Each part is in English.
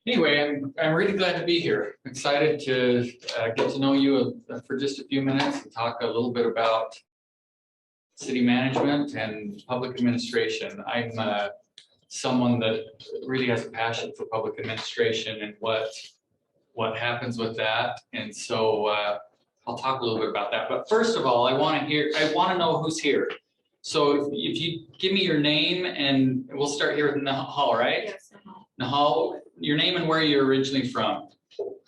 Anyway, I'm really glad to be here. Excited to get to know you for just a few minutes and talk a little bit about city management and public administration. I'm someone that really has a passion for public administration and what happens with that. And so I'll talk a little bit about that. But first of all, I want to know who's here. So if you give me your name, and we'll start here with Nahal, right? Yes. Nahal, your name and where you're originally from.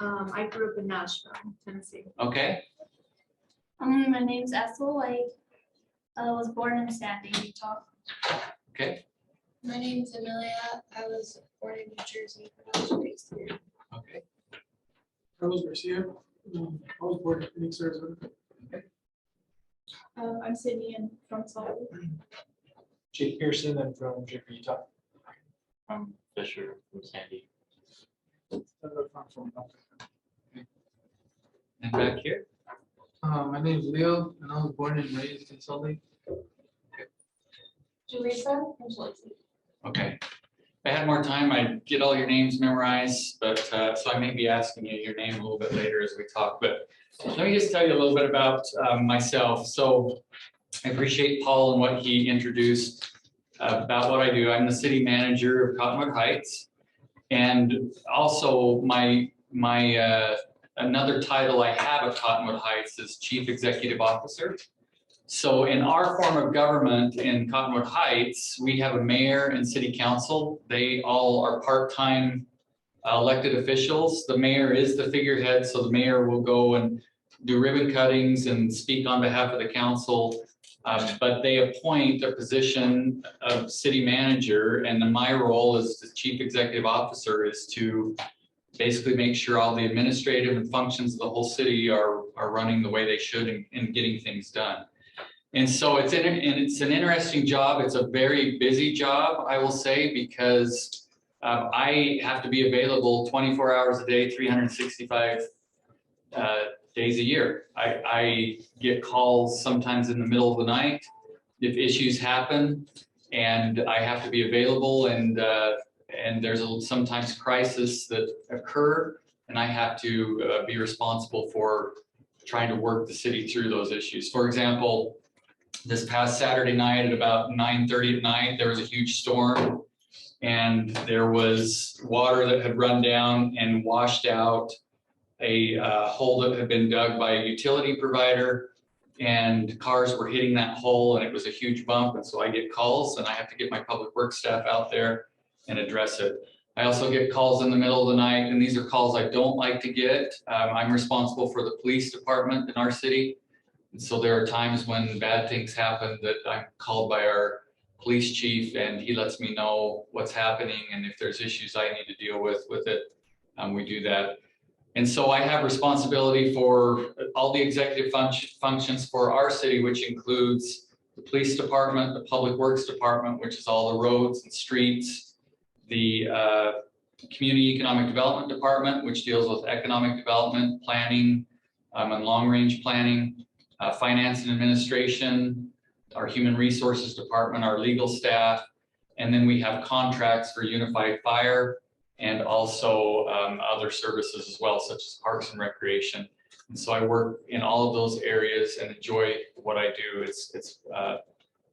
I grew up in Nashville, Tennessee. Okay. My name's Ethel White. I was born in Sandy, Utah. Okay. My name's Amelia. I was born in New Jersey, but I was raised here. Okay. Carlos Garcia. I was born in Phoenix, Arizona. I'm Sydney and from Salt Lake. Jake Pearson. I'm from Jeffrey, Utah. I'm Fisher from Sandy. And back here. My name is Leo, and I was born and raised in Salt Lake. Julissa from Schleswig. Okay. If I had more time, I'd get all your names memorized, but so I may be asking you your name a little bit later as we talk. But let me just tell you a little bit about myself. So I appreciate Paul and what he introduced about what I do. I'm the city manager of Cottonwood Heights, and also my another title I have at Cottonwood Heights is Chief Executive Officer. So in our form of government in Cottonwood Heights, we have a mayor and city council. They all are part-time elected officials. The mayor is the figurehead, so the mayor will go and do ribbon cuttings and speak on behalf of the council. But they appoint a position of city manager, and then my role as the chief executive officer is to basically make sure all the administrative and functions of the whole city are running the way they should in getting things done. And so it's an interesting job. It's a very busy job, I will say, because I have to be available 24 hours a day, 365 days a year. I get calls sometimes in the middle of the night if issues happen, and I have to be available, and there's sometimes crises that occur, and I have to be responsible for trying to work the city through those issues. For example, this past Saturday night at about 9:30 at night, there was a huge storm, and there was water that had run down and washed out a hole that had been dug by a utility provider, and cars were hitting that hole, and it was a huge bump. And so I get calls, and I have to get my public works staff out there and address it. I also get calls in the middle of the night, and these are calls I don't like to get. I'm responsible for the police department in our city. And so there are times when bad things happen that I'm called by our police chief, and he lets me know what's happening, and if there's issues I need to deal with it, we do that. And so I have responsibility for all the executive functions for our city, which includes the police department, the public works department, which is all the roads and streets, the community economic development department, which deals with economic development, planning, and long-range planning, finance and administration, our human resources department, our legal staff, and then we have contracts for unified fire and also other services as well, such as parks and recreation. And so I work in all of those areas and enjoy what I do.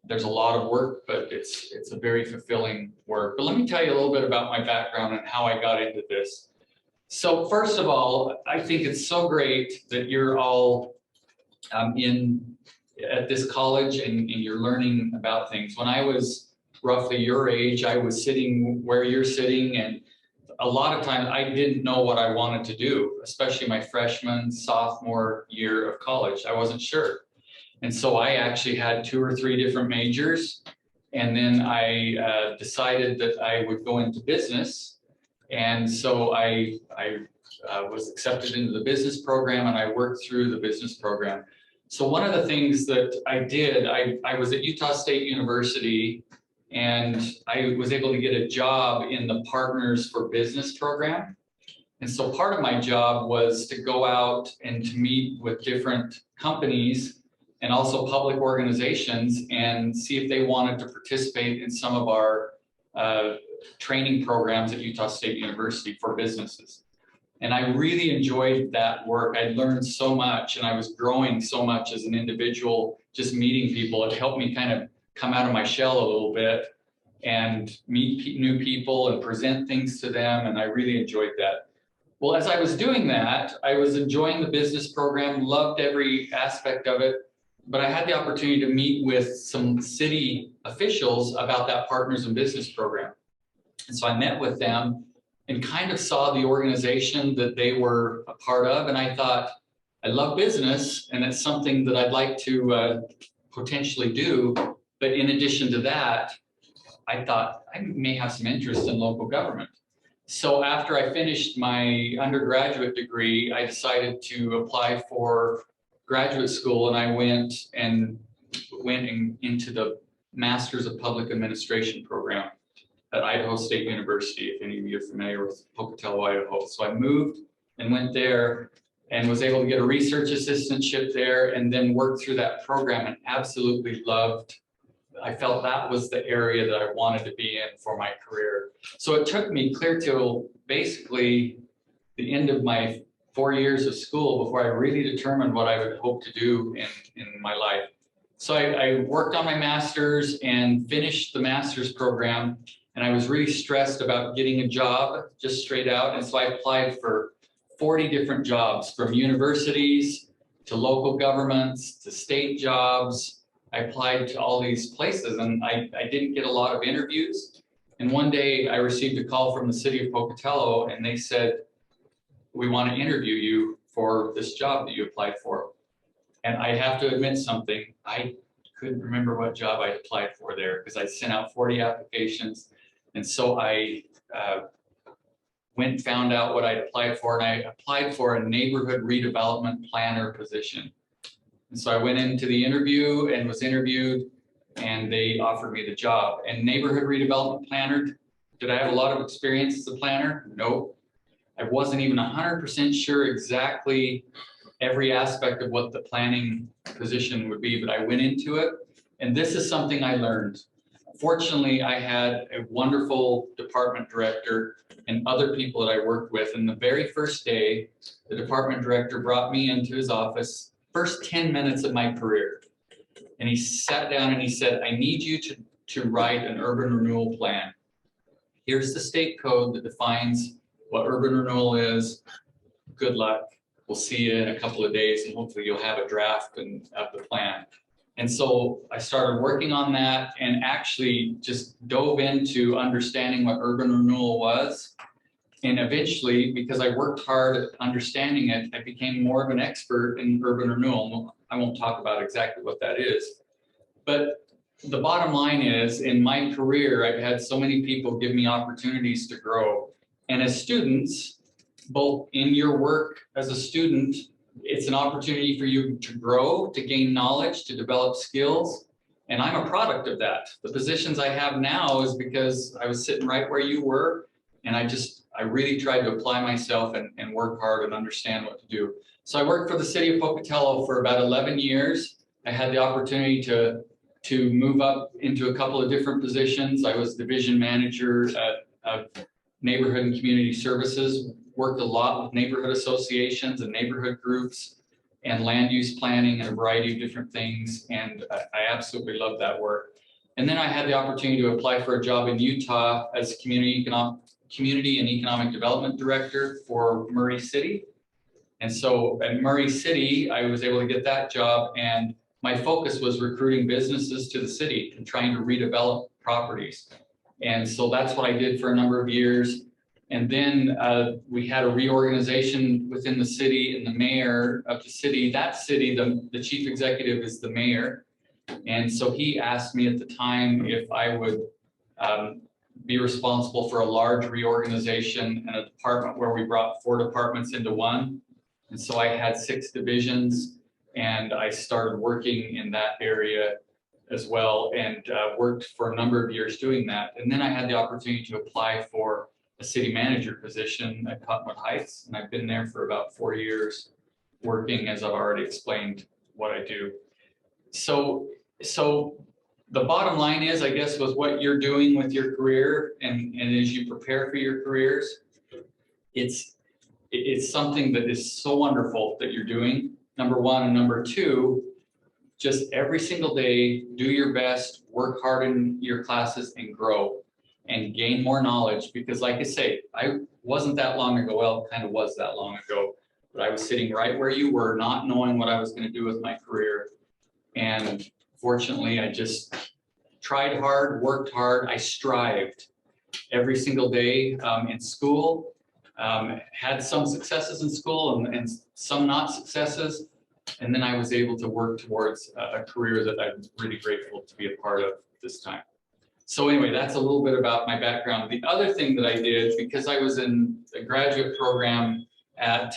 There's a lot of work, but it's a very fulfilling work. But let me tell you a little bit about my background and how I got into this. So first of all, I think it's so great that you're all at this college and you're learning about things. When I was roughly your age, I was sitting where you're sitting, and a lot of times I didn't know what I wanted to do, especially my freshman, sophomore year of college. I wasn't sure. And so I actually had 2 or 3 different majors. And then I decided that I would go into business. And so I was accepted into the business program, and I worked through the business program. So one of the things that I did, I was at Utah State University, and I was able to get a job in the Partners for Business program. And so part of my job was to go out and to meet with different companies and also public organizations and see if they wanted to participate in some of our training programs at Utah State University for businesses. And I really enjoyed that work. I learned so much and I was growing so much as an individual, just meeting people. It helped me kind of come out of my shell a little bit and meet new people and present things to them. And I really enjoyed that. Well, as I was doing that, I was enjoying the business program, loved every aspect of it, but I had the opportunity to meet with some city officials about that Partners in Business program. And so I met with them and kind of saw the organization that they were a part of. And I thought, I love business and it's something that I'd like to potentially do. But in addition to that, I thought I may have some interest in local government. So after I finished my undergraduate degree, I decided to apply for graduate school, and I went into the Masters of Public Administration program at Idaho State University, if any of you are familiar with Pocatello, Idaho. So I moved and went there and was able to get a research assistantship there and then worked through that program and absolutely loved. I felt that was the area that I wanted to be in for my career. So it took me clear till basically the end of my 4 years of school before I really determined what I would hope to do in my life. So I worked on my master's and finished the master's program, and I was really stressed about getting a job just straight out. And so I applied for 40 different jobs, from universities to local governments to state jobs. I applied to all these places and I didn't get a lot of interviews. And one day I received a call from the city of Pocatello and they said, we want to interview you for this job that you applied for. And I have to admit something, I couldn't remember what job I applied for there because I sent out 40 applications. And so I went and found out what I applied for, and I applied for a neighborhood redevelopment planner position. And so I went into the interview and was interviewed, and they offered me the job. And neighborhood redevelopment planner, did I have a lot of experience as a planner? No. I wasn't even 100% sure exactly every aspect of what the planning position would be, but I went into it. And this is something I learned. Fortunately, I had a wonderful department director and other people that I worked with. And the very first day, the department director brought me into his office, first 10 minutes of my career. And he sat down and he said, I need you to write an urban renewal plan. Here's the state code that defines what urban renewal is. Good luck. We'll see you in a couple of days and hopefully you'll have a draft of the plan. And so I started working on that and actually just dove into understanding what urban renewal was. And eventually, because I worked hard at understanding it, I became more of an expert in urban renewal. I won't talk about exactly what that is. But the bottom line is, in my career, I've had so many people give me opportunities to grow. And as students, both in your work as a student, it's an opportunity for you to grow, to gain knowledge, to develop skills. And I'm a product of that. The positions I have now is because I was sitting right where you were. And I really tried to apply myself and work hard and understand what to do. So I worked for the city of Pocatello for about 11 years. I had the opportunity to move up into a couple of different positions. I was division manager at neighborhood and community services, worked a lot with neighborhood associations and neighborhood groups and land use planning and a variety of different things. And I absolutely loved that work. And then I had the opportunity to apply for a job in Utah as community and economic development director for Murray City. And so at Murray City, I was able to get that job, and my focus was recruiting businesses to the city and trying to redevelop properties. And so that's what I did for a number of years. And then we had a reorganization within the city, and the mayor of the city, the chief executive is the mayor. And so he asked me at the time if I would be responsible for a large reorganization and a department where we brought 4 departments into one. And so I had 6 divisions, and I started working in that area as well, and worked for a number of years doing that. And then I had the opportunity to apply for a city manager position at Cottonwood Heights, and I've been there for about 4 years working, as I've already explained, what I do. So the bottom line is, I guess, with what you're doing with your career and as you prepare for your careers, it's something that is so wonderful that you're doing, number one. And number two, just every single day, do your best, work hard in your classes and grow and gain more knowledge. Because like I say, I wasn't that long ago, well, it kind of was that long ago, but I was sitting right where you were, not knowing what I was going to do with my career. And fortunately, I just tried hard, worked hard. I strived every single day in school, had some successes in school and some not successes. And then I was able to work towards a career that I'm really grateful to be a part of this time. So anyway, that's a little bit about my background. The other thing that I did, because I was in a graduate program at,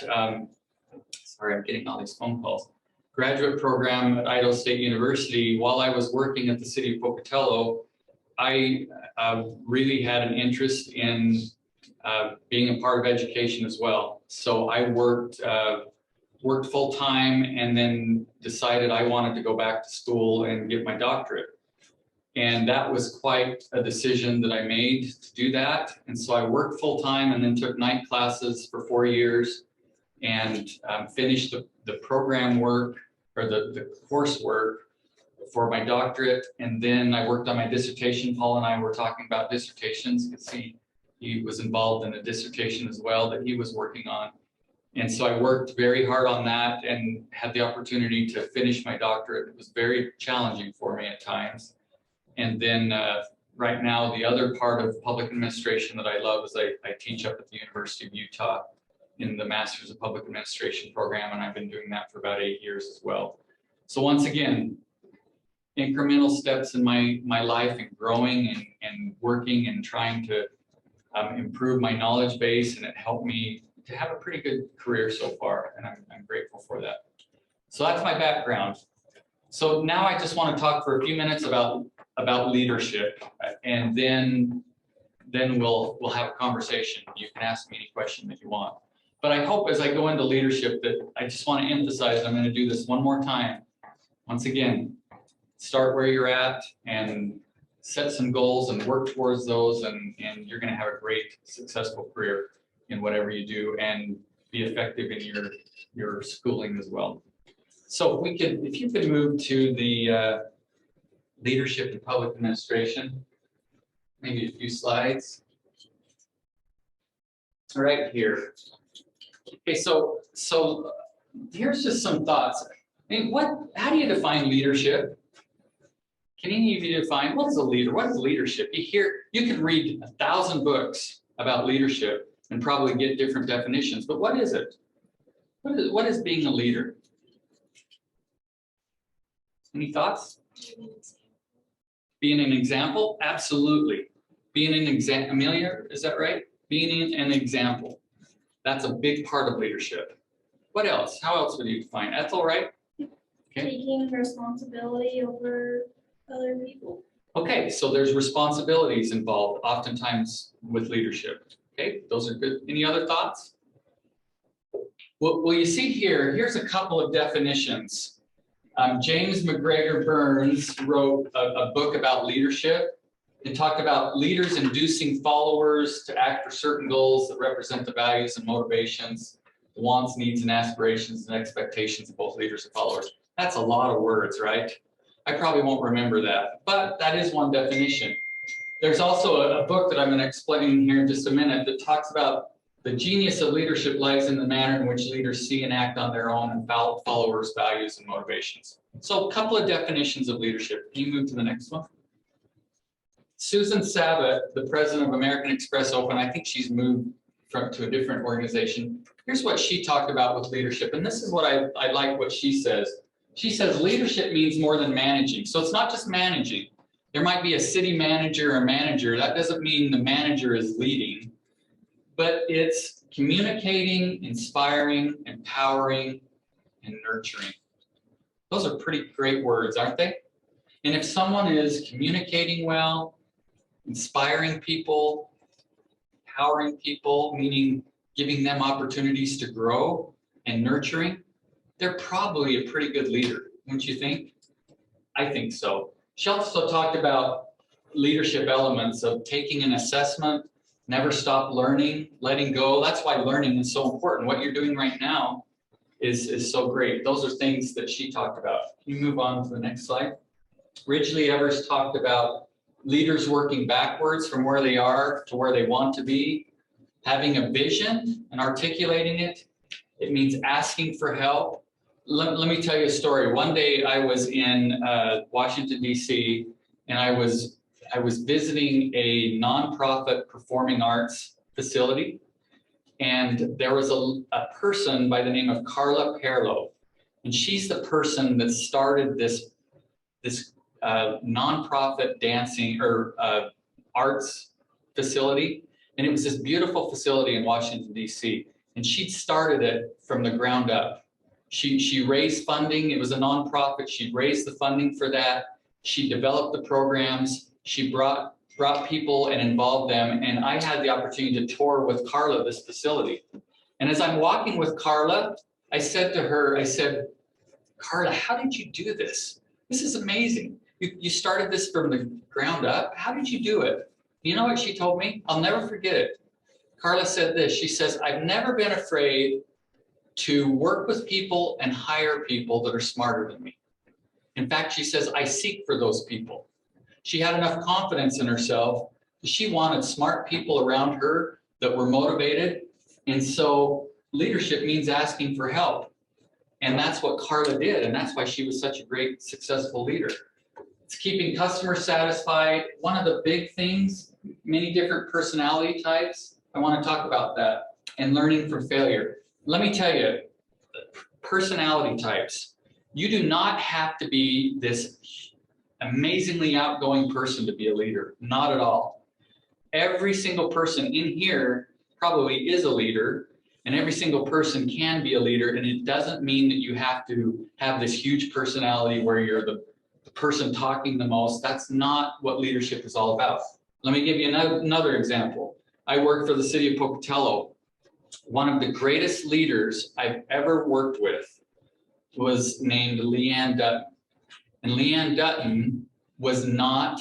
sorry, I'm getting all these phone calls. Graduate program at Idaho State University, while I was working at the city of Pocatello, I really had an interest in being a part of education as well. So I worked full time and then decided I wanted to go back to school and get my doctorate. And that was quite a decision that I made to do that. And so I worked full time and then took night classes for 4 years and finished the program work or the coursework for my doctorate. And then I worked on my dissertation. Paul and I were talking about dissertations because he was involved in a dissertation as well that he was working on. And so I worked very hard on that and had the opportunity to finish my doctorate. It was very challenging for me at times. And then right now, the other part of public administration that I love is I teach up at the University of Utah in the Masters of Public Administration program, and I've been doing that for about 8 years as well. So once again, incremental steps in my life and growing and working and trying to improve my knowledge base, and it helped me to have a pretty good career so far, and I'm grateful for that. So that's my background. So now I just want to talk for a few minutes about leadership, and then we'll have a conversation. You can ask me any question that you want. But I hope as I go into leadership that I just want to emphasize, I'm going to do this one more time. Once again, start where you're at and set some goals and work towards those, and you're going to have a great, successful career in whatever you do and be effective in your schooling as well. So if you could move to the leadership in public administration, maybe a few slides. Right here. Okay, so here's just some thoughts. I mean, how do you define leadership? Can any of you define what is a leader? What is leadership? You can read 1,000 books about leadership and probably get different definitions, but what is it? What is being a leader? Any thoughts? Being an example? Absolutely. Being an example. Amelia, is that right? Being an example. That's a big part of leadership. What else? How else would you define? That's all right? Okay. Taking responsibility over other people. Okay, so there's responsibilities involved oftentimes with leadership. Okay, those are good. Any other thoughts? Well, you see here's a couple of definitions. James McGregor Burns wrote a book about leadership. It talked about leaders inducing followers to act for certain goals that represent the values and motivations, the wants, needs, and aspirations and expectations of both leaders and followers. That's a lot of words, right? I probably won't remember that, but that is one definition. There's also a book that I'm going to explain here in just a minute that talks about the genius of leadership lies in the manner in which leaders see and act on their own and followers' values and motivations. So a couple of definitions of leadership. Can you move to the next one? Susan Sabat, the president of American Express Open, I think she's moved to a different organization. Here's what she talked about with leadership, and this is what I like what she says. She says leadership means more than managing. So it's not just managing. There might be a city manager or manager. That doesn't mean the manager is leading, but it's communicating, inspiring, empowering, and nurturing. Those are pretty great words, aren't they? And if someone is communicating well, inspiring people, empowering people, meaning giving them opportunities to grow, and nurturing, they're probably a pretty good leader, wouldn't you think? I think so. She also talked about leadership elements of taking an assessment, never stop learning, letting go. That's why learning is so important. What you're doing right now is so great. Those are things that she talked about. Can you move on to the next slide? Ridgely Evers talked about leaders working backwards from where they are to where they want to be, having a vision and articulating it. It means asking for help. Let me tell you a story. One day I was in Washington, D.C., and I was visiting a nonprofit performing arts facility. And there was a person by the name of Carla Perlo. And she's the person that started this nonprofit dancing or arts facility. And it was this beautiful facility in Washington, D.C. And she'd started it from the ground up. She raised funding. It was a nonprofit. She raised the funding for that. She developed the programs. She brought people and involved them. And I had the opportunity to tour with Carla this facility. And as I'm walking with Carla, I said to her, I said, Carla, how did you do this? This is amazing. You started this from the ground up. How did you do it? You know what she told me? I'll never forget it. Carla said this. She says, I've never been afraid to work with people and hire people that are smarter than me. In fact, she says, I seek for those people. She had enough confidence in herself that she wanted smart people around her that were motivated. And so leadership means asking for help. And that's what Carla did. And that's why she was such a great, successful leader. It's keeping customers satisfied. One of the big things, many different personality types. I want to talk about that, and learning from failure. Let me tell you, personality types. You do not have to be this amazingly outgoing person to be a leader. Not at all. Every single person in here probably is a leader, and every single person can be a leader. And it doesn't mean that you have to have this huge personality where you're the person talking the most. That's not what leadership is all about. Let me give you another example. I work for the city of Pocatello. One of the greatest leaders I've ever worked with was named Leanne Dutton. And Leanne Dutton was not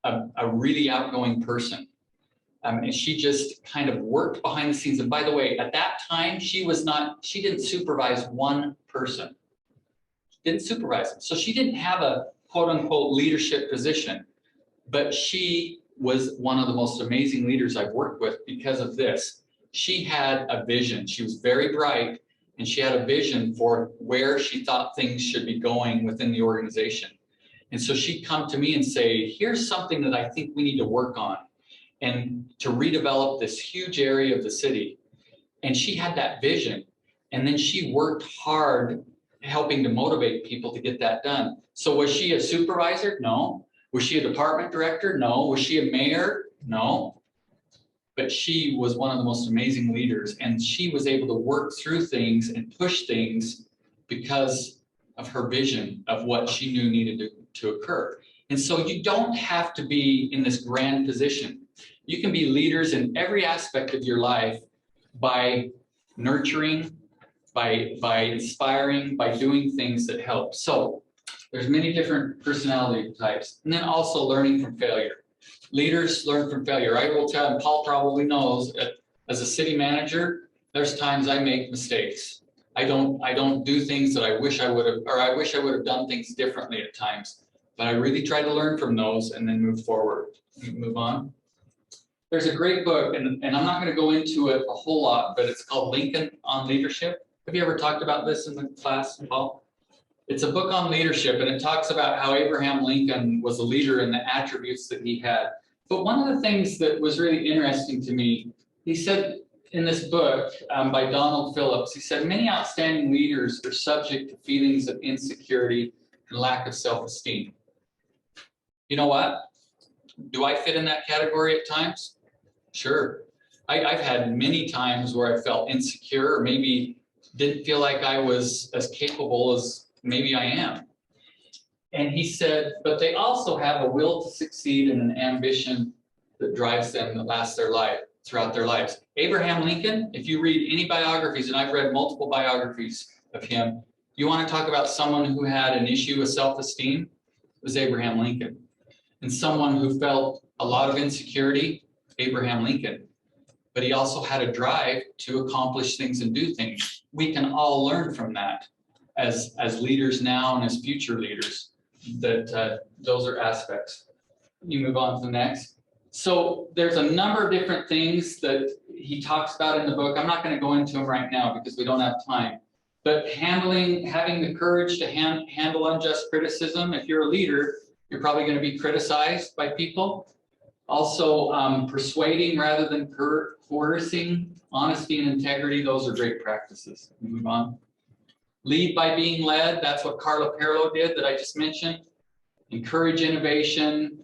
a really outgoing person. And she just kind of worked behind the scenes. And by the way, at that time, she didn't supervise one person. Didn't supervise them. So she didn't have a quote unquote leadership position, but she was one of the most amazing leaders I've worked with because of this. She had a vision. She was very bright, and she had a vision for where she thought things should be going within the organization. And so she'd come to me and say, here's something that I think we need to work on and to redevelop this huge area of the city. And she had that vision. And then she worked hard helping to motivate people to get that done. So was she a supervisor? No. Was she a department director? No. Was she a mayor? No. But she was one of the most amazing leaders, and she was able to work through things and push things because of her vision of what she knew needed to occur. And so you don't have to be in this grand position. You can be leaders in every aspect of your life by nurturing, by inspiring, by doing things that help. So there's many different personality types. And then also learning from failure. Leaders learn from failure. I will tell, and Paul probably knows, as a city manager, there's times I make mistakes. I don't do things that I wish I would have, or I wish I would have done things differently at times. But I really try to learn from those and then move forward. Move on. There's a great book, and I'm not going to go into it a whole lot, but it's called Lincoln on Leadership. Have you ever talked about this in the class, Paul? It's a book on leadership, and it talks about how Abraham Lincoln was a leader and the attributes that he had. But one of the things that was really interesting to me, he said in this book by Donald Phillips, he said, many outstanding leaders are subject to feelings of insecurity and lack of self-esteem. You know what? Do I fit in that category at times? Sure. I've had many times where I felt insecure, or maybe didn't feel like I was as capable as maybe I am. And he said, but they also have a will to succeed and an ambition that drives them, that lasts their life, throughout their lives. Abraham Lincoln, if you read any biographies, and I've read multiple biographies of him, you want to talk about someone who had an issue with self-esteem? was Abraham Lincoln. And someone who felt a lot of insecurity, Abraham Lincoln. But he also had a drive to accomplish things and do things. We can all learn from that as leaders now and as future leaders, that those are aspects. You move on to the next. So there's a number of different things that he talks about in the book. I'm not going to go into them right now because we don't have time. But having the courage to handle unjust criticism. If you're a leader, you're probably going to be criticized by people. Also, persuading rather than coercing, honesty and integrity, those are great practices. Move on. Lead by being led, that's what Carla Perlo did that I just mentioned. Encourage innovation.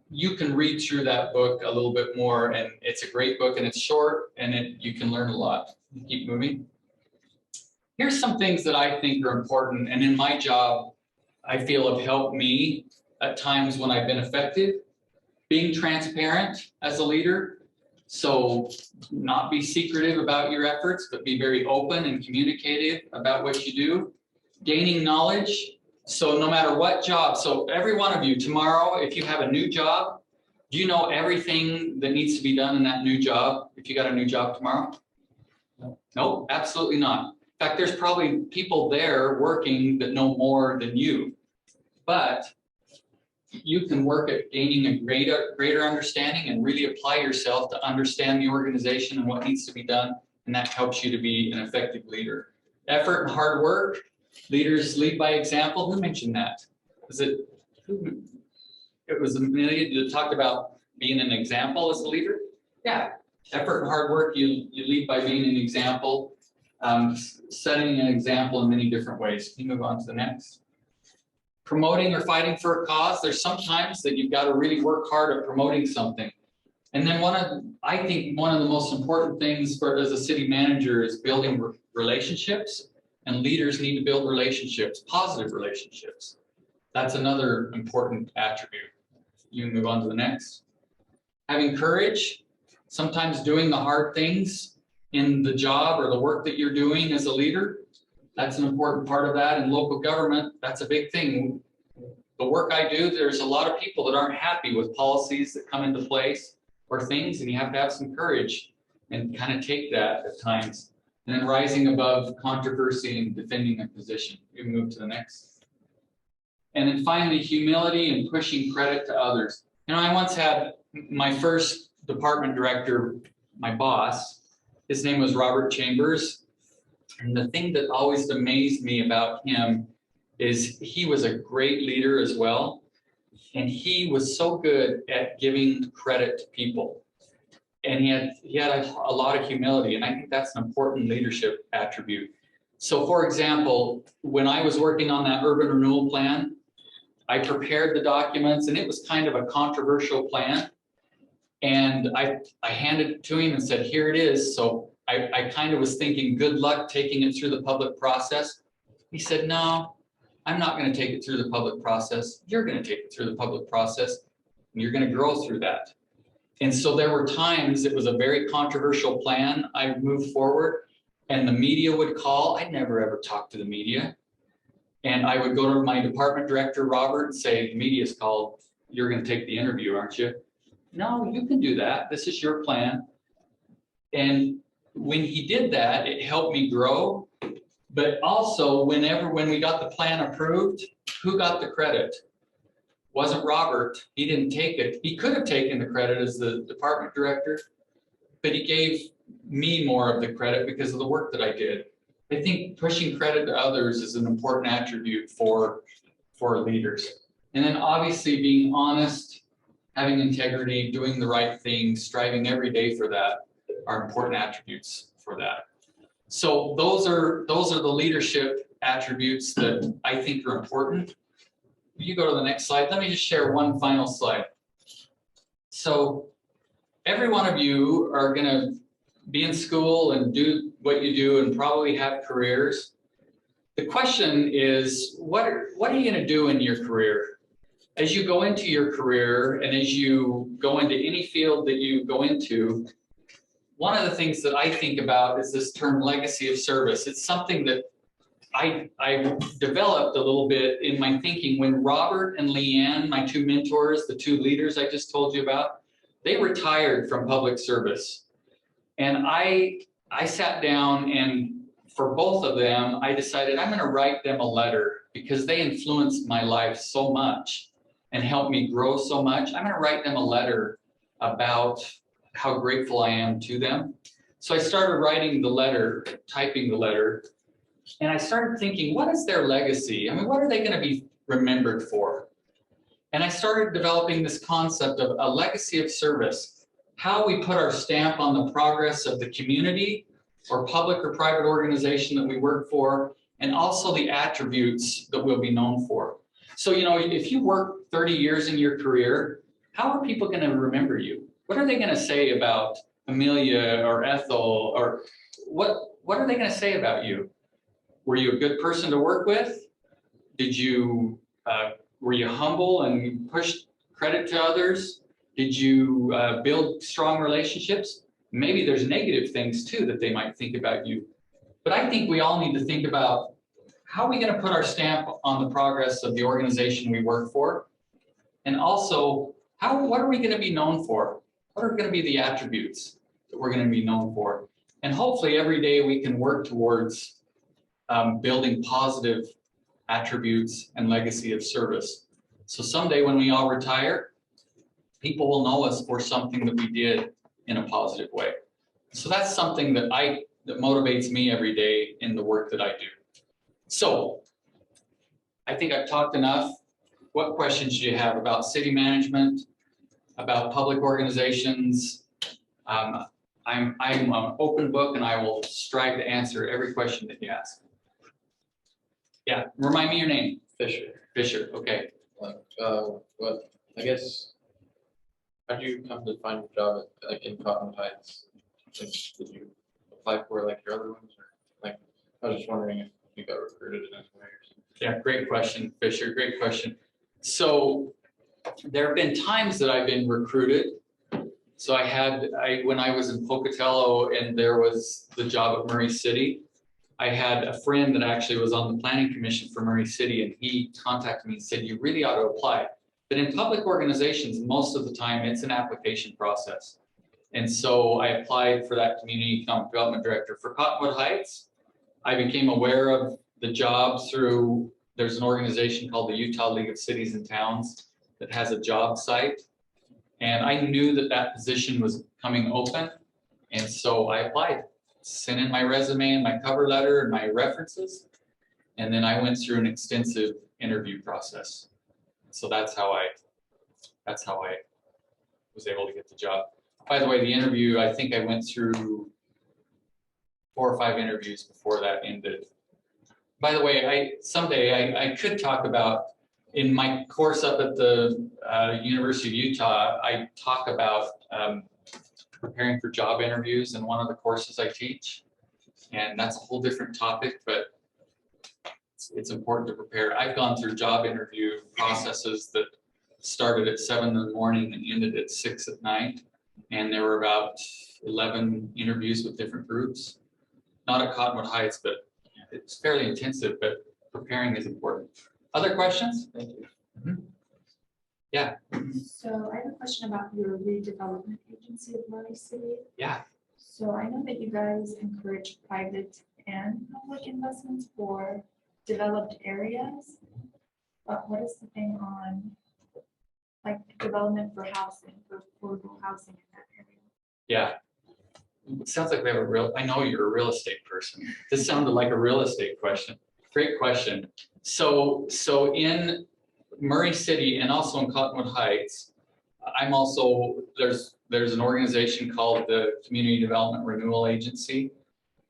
You can read through that book a little bit more, and it's a great book, and it's short, and you can learn a lot. Keep moving. Here's some things that I think are important, and in my job, I feel have helped me at times when I've been effective. Being transparent as a leader, so not be secretive about your efforts, but be very open and communicative about what you do. Gaining knowledge, so no matter what job, so every one of you tomorrow, if you have a new job, do you know everything that needs to be done in that new job if you got a new job tomorrow? No, absolutely not. In fact, there's probably people there working that know more than you, but you can work at gaining a greater understanding and really apply yourself to understand the organization and what needs to be done, and that helps you to be an effective leader. Effort and hard work. Leaders lead by example. Who mentioned that? It was Amelia that talked about being an example as a leader. Yeah, effort and hard work. You lead by being an example, setting an example in many different ways. Can you move on to the next? Promoting or fighting for a cause. There's sometimes that you've got to really work hard at promoting something. And then I think one of the most important things as a city manager is building relationships, and leaders need to build relationships, positive relationships. That's another important attribute. You can move on to the next. Having courage, sometimes doing the hard things in the job or the work that you're doing as a leader. That's an important part of that. In local government, that's a big thing. The work I do, there's a lot of people that aren't happy with policies that come into place or things, and you have to have some courage and kind of take that at times. And then rising above controversy and defending a position. You move to the next. And then finally, humility and pushing credit to others. I once had my first department director, my boss, his name was Robert Chambers. And the thing that always amazed me about him is he was a great leader as well. And he was so good at giving credit to people. And he had a lot of humility. And I think that's an important leadership attribute. So for example, when I was working on that urban renewal plan, I prepared the documents, and it was kind of a controversial plan. And I handed it to him and said, here it is. So I kind of was thinking, good luck taking it through the public process. He said, no, I'm not going to take it through the public process. You're going to take it through the public process, and you're going to grow through that. And so there were times it was a very controversial plan. I moved forward, and the media would call. I'd never ever talked to the media. And I would go to my department director, Robert, and say, the media's called. You're going to take the interview, aren't you? No, you can do that. This is your plan. And when he did that, it helped me grow. But also, when we got the plan approved, who got the credit? Wasn't Robert. He didn't take it. He could have taken the credit as the department director, but he gave me more of the credit because of the work that I did. I think pushing credit to others is an important attribute for leaders. And then obviously being honest, having integrity, doing the right thing, striving every day for that are important attributes for that. So those are the leadership attributes that I think are important. You go to the next slide. Let me just share one final slide. So every one of you are going to be in school and do what you do and probably have careers. The question is, what are you going to do in your career? As you go into your career and as you go into any field that you go into, one of the things that I think about is this term legacy of service. It's something that I developed a little bit in my thinking when Robert and Leanne, my two mentors, the two leaders I just told you about, they retired from public service. And I sat down, and for both of them, I decided I'm going to write them a letter because they influenced my life so much and helped me grow so much. I'm going to write them a letter about how grateful I am to them. So I started writing the letter, typing the letter, and I started thinking, what is their legacy? I mean, what are they going to be remembered for? And I started developing this concept of a legacy of service, how we put our stamp on the progress of the community or public or private organization that we work for, and also the attributes that we'll be known for. So, you know, if you work 30 years in your career, how are people going to remember you? What are they going to say about Amelia or Ethel, or what are they going to say about you? Were you a good person to work with? Did you, were you humble and pushed credit to others? Did you build strong relationships? Maybe there's negative things too that they might think about you. But I think we all need to think about how are we going to put our stamp on the progress of the organization we work for? And also, what are we going to be known for? What are going to be the attributes that we're going to be known for? And hopefully every day we can work towards building positive attributes and legacy of service. So someday when we all retire, people will know us for something that we did in a positive way. So that's something that motivates me every day in the work that I do. So I think I've talked enough. What questions do you have about city management, about public organizations? I'm an open book, and I will strive to answer every question that you ask. Yeah, remind me your name. Fisher. Fisher, okay. Like, what, I guess, how do you come to find a job at, like, in Cottonwood Heights? Like, did you apply for like your other ones, or like, I was just wondering if you got recruited in any way or something. Yeah, great question, Fisher, great question. So there have been times that I've been recruited. So when I was in Pocatello and there was the job at Murray City, I had a friend that actually was on the planning commission for Murray City, and he contacted me and said, you really ought to apply. But in public organizations, most of the time it's an application process. And so I applied for that community economic development director for Cottonwood Heights. I became aware of the job through, there's an organization called the Utah League of Cities and Towns that has a job site. And I knew that that position was coming open. And so I applied, sent in my resume and my cover letter and my references. And then I went through an extensive interview process. So that's how I was able to get the job. By the way, the interview, I think I went through 4 or 5 interviews before that ended. By the way, someday I could talk about, in my course up at the University of Utah, I talk about preparing for job interviews in one of the courses I teach. And that's a whole different topic, but it's important to prepare. I've gone through job interview processes that started at 7 in the morning and ended at 6 at night. And there were about 11 interviews with different groups. Not at Cottonwood Heights, but it's fairly intensive, but preparing is important. Other questions? Thank you. Mm-hmm. Yeah. So I have a question about your redevelopment agency of Murray City. Yeah. So I know that you guys encourage private and public investments for developed areas. But what is the thing on like development for housing, for affordable housing in that area? Yeah. It sounds like we have I know you're a real estate person. This sounded like a real estate question. Great question. So in Murray City and also in Cottonwood Heights, I'm also, there's an organization called the Community Development Renewal Agency.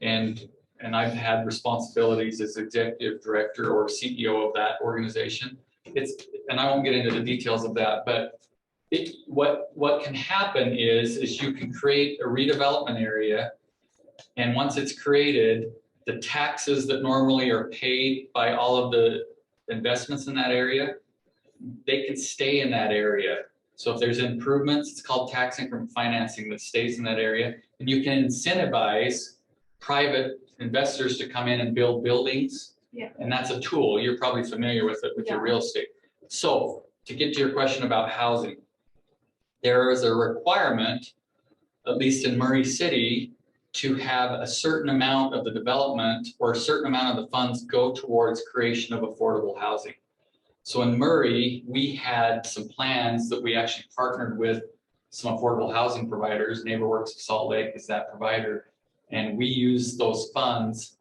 And I've had responsibilities as executive director or CEO of that organization. And I won't get into the details of that, but what can happen is you can create a redevelopment area, and once it's created, the taxes that normally are paid by all of the investments in that area, they can stay in that area. So if there's improvements, it's called tax increment financing that stays in that area, and you can incentivize private investors to come in and build buildings Yeah. And that's a tool. You're probably familiar with it with your Yeah. real estate. So to get to your question about housing, there is a requirement, at least in Murray City, to have a certain amount of the development or a certain amount of the funds go towards creation of affordable housing. So in Murray, we had some plans that we actually partnered with some affordable housing providers. NeighborWorks of Salt Lake is that provider. And we used those funds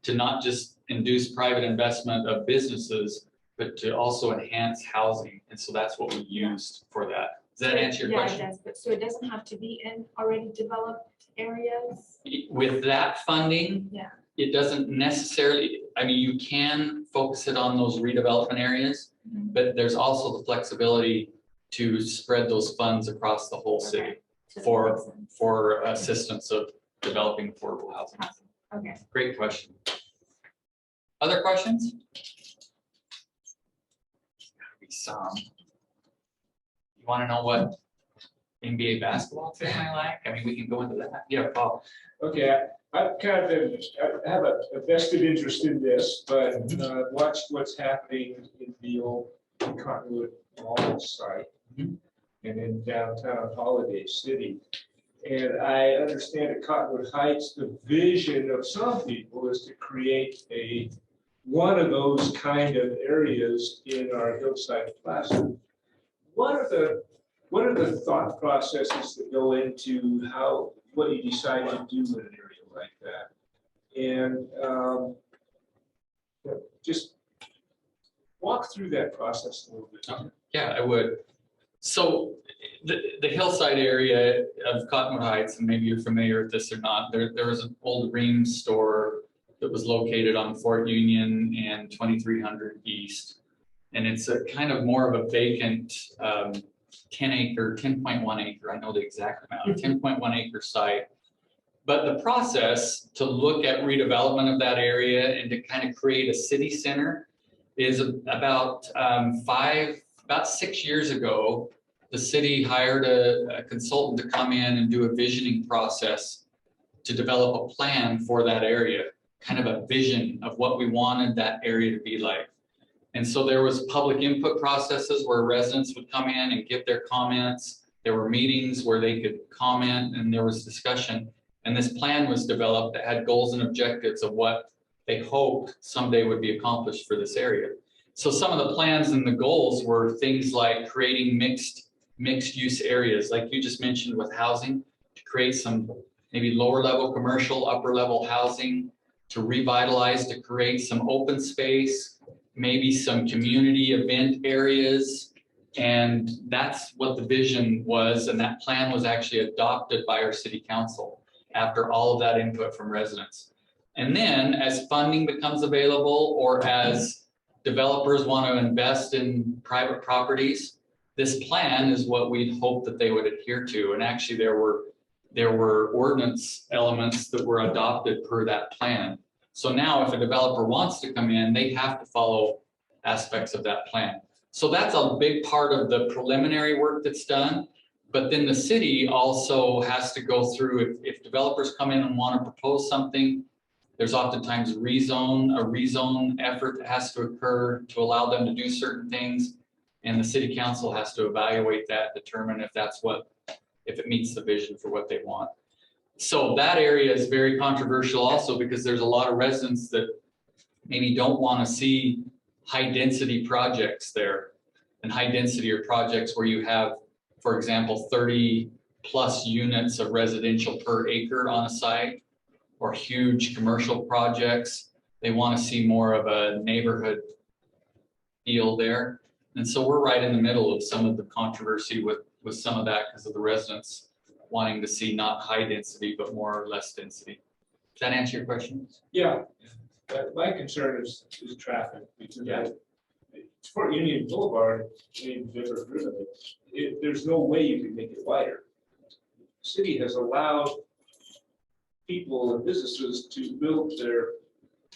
to not just induce private investment of businesses, but to also enhance housing. And so that's what we used for that. Does that answer your question? Yeah, it does, but so it doesn't have to be in already developed areas? With that funding, Yeah. it doesn't necessarily, I mean, you can focus it on those redevelopment areas, Mhm. but there's also the flexibility to spread those funds across the whole city Okay. So that for, makes sense. for assistance of developing affordable housing. Awesome. Okay. Great question. Other questions? Some. You want to know what NBA basketball team I like? I mean, we can go into that. Yeah, Paul. Okay, I've kind of been, I have a vested interest in this, but I've watched what's happening in the old Cottonwood Mall site Mhm. and in downtown Holiday City. And I understand at Cottonwood Heights, the vision of some people is to create one of those kind of areas in our hillside plaza. What are the thought processes that go into what you decide to do in an area like that? And just walk through that process a little bit. Yeah, I would. So the hillside area of Cottonwood Heights, and maybe you're familiar with this or not, there was an old Reams store that was located on Fort Union and 2300 East. And it's a kind of more of a vacant 10.1 acre, I know the exact amount, 10.1 acre site. But the process to look at redevelopment of that area and to kind of create a city center is about 6 years ago, the city hired a consultant to come in and do a visioning process to develop a plan for that area, kind of a vision of what we wanted that area to be like. And so there was public input processes where residents would come in and give their comments. There were meetings where they could comment and there was discussion. And this plan was developed that had goals and objectives of what they hoped someday would be accomplished for this area. So some of the plans and the goals were things like creating mixed use areas, like you just mentioned with housing, to create some maybe lower level commercial, upper level housing, to revitalize, to create some open space, maybe some community event areas. And that's what the vision was. And that plan was actually adopted by our city council after all of that input from residents. And then as funding becomes available or as developers want to invest in private properties, this plan is what we'd hope that they would adhere to. And actually there were ordinance elements that were adopted per that plan. So now if a developer wants to come in, they have to follow aspects of that plan. So that's a big part of the preliminary work that's done. But then the city also has to go through, if developers come in and want to propose something, there's oftentimes a rezone effort that has to occur to allow them to do certain things. And the city council has to evaluate that, determine if it meets the vision for what they want. So that area is very controversial also because there's a lot of residents that maybe don't want to see high density projects there. And high density are projects where you have, for example, 30 plus units of residential per acre on a site, or huge commercial projects. They want to see more of a neighborhood feel there. And so we're right in the middle of some of the controversy with some of that because of the residents wanting to see not high density, but more or less density. Does that answer your question? Yeah, my concern is traffic, because Yeah. Fort Union Boulevard, maybe never driven it, there's no way you can make it wider. The city has allowed people and businesses to build their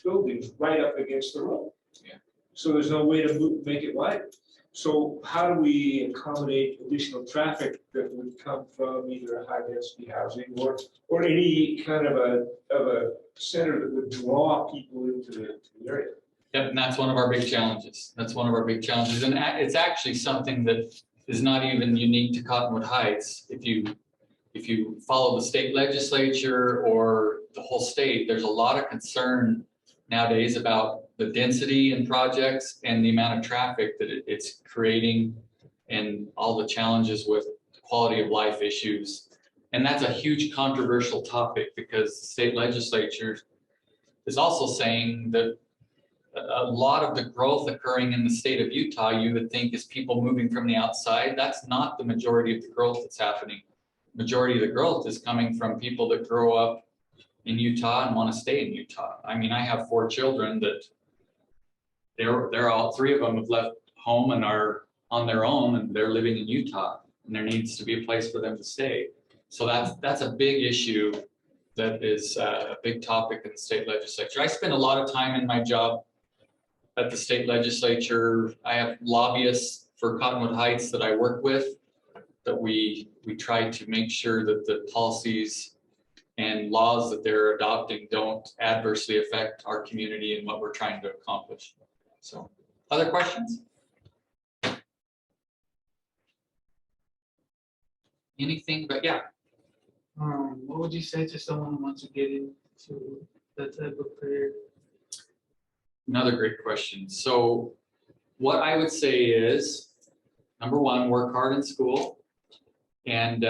buildings right up against the road. Yeah. So there's no way to make it wider. So how do we accommodate additional traffic that would come from either high density housing or any kind of a center that would draw people into the area? Yep, and that's one of our big challenges. That's one of our big challenges. And it's actually something that is not even unique to Cottonwood Heights. If you follow the state legislature or the whole state, there's a lot of concern nowadays about the density in projects and the amount of traffic that it's creating and all the challenges with quality of life issues. And that's a huge controversial topic because the state legislature is also saying that a lot of the growth occurring in the state of Utah, you would think is people moving from the outside. That's not the majority of the growth that's happening. Majority of the growth is coming from people that grow up in Utah and want to stay in Utah. I mean, I have 4 children that they're all 3 of them have left home and are on their own and they're living in Utah and there needs to be a place for them to stay. So that's a big issue that is a big topic in the state legislature. I spend a lot of time in my job at the state legislature. I have lobbyists for Cottonwood Heights that I work with, that we try to make sure that the policies and laws that they're adopting don't adversely affect our community and what we're trying to accomplish. So, other questions? Anything, but yeah. What would you say to someone who wants to get into that type of career? Another great question. So what I would say is, number one, work hard in school and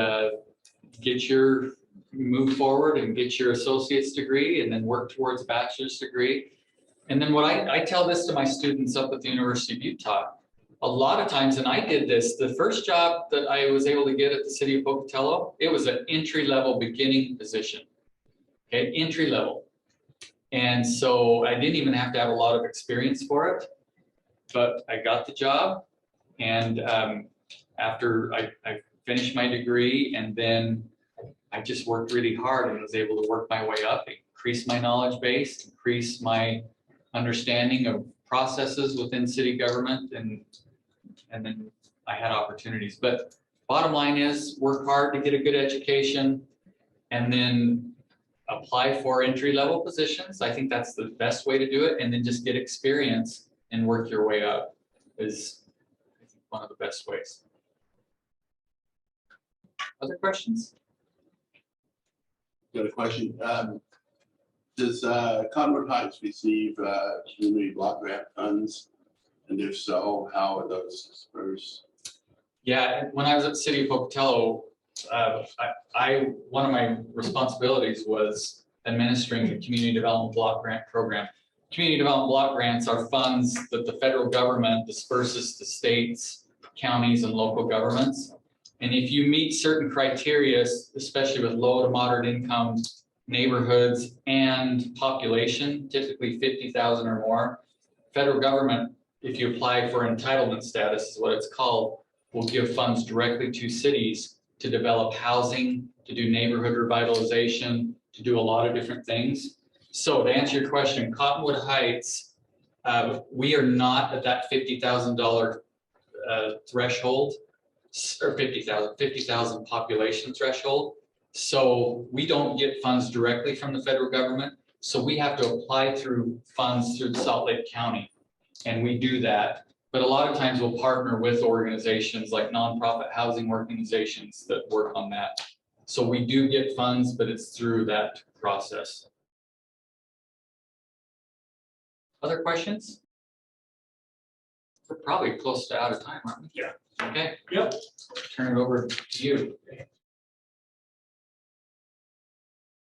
move forward and get your associate's degree and then work towards a bachelor's degree. And then what I tell this to my students up at the University of Utah, a lot of times, and I did this, the first job that I was able to get at the city of Pocatello, it was an entry-level beginning position, okay, entry level. And so I didn't even have to have a lot of experience for it, but I got the job. And after I finished my degree, and then I just worked really hard and was able to work my way up, increase my knowledge base, increase my understanding of processes within city government, and then I had opportunities. But bottom line is work hard to get a good education and then apply for entry-level positions. I think that's the best way to do it. And then just get experience and work your way up is, I think, one of the best ways. Other questions? Got a question. Does Cottonwood Heights receive community block grant funds? And if so, how are those dispersed? Yeah, when I was at the city of Pocatello, one of my responsibilities was administering the community development block grant program. Community development block grants are funds that the federal government disperses to states, counties, and local governments. And if you meet certain criteria, especially with low to moderate income neighborhoods and population, typically 50,000 or more, federal government, if you apply for entitlement status, is what it's called, will give funds directly to cities to develop housing, to do neighborhood revitalization, to do a lot of different things. So to answer your question, Cottonwood Heights, we are not at that $50,000 threshold, or 50,000 population threshold. So we don't get funds directly from the federal government. So we have to apply through funds through Salt Lake County. And we do that. But a lot of times we'll partner with organizations like nonprofit housing organizations that work on that. So we do get funds, but it's through that process. Other questions? We're probably close to out of time, aren't we? Yeah. Okay. Yep. Turn it over to you.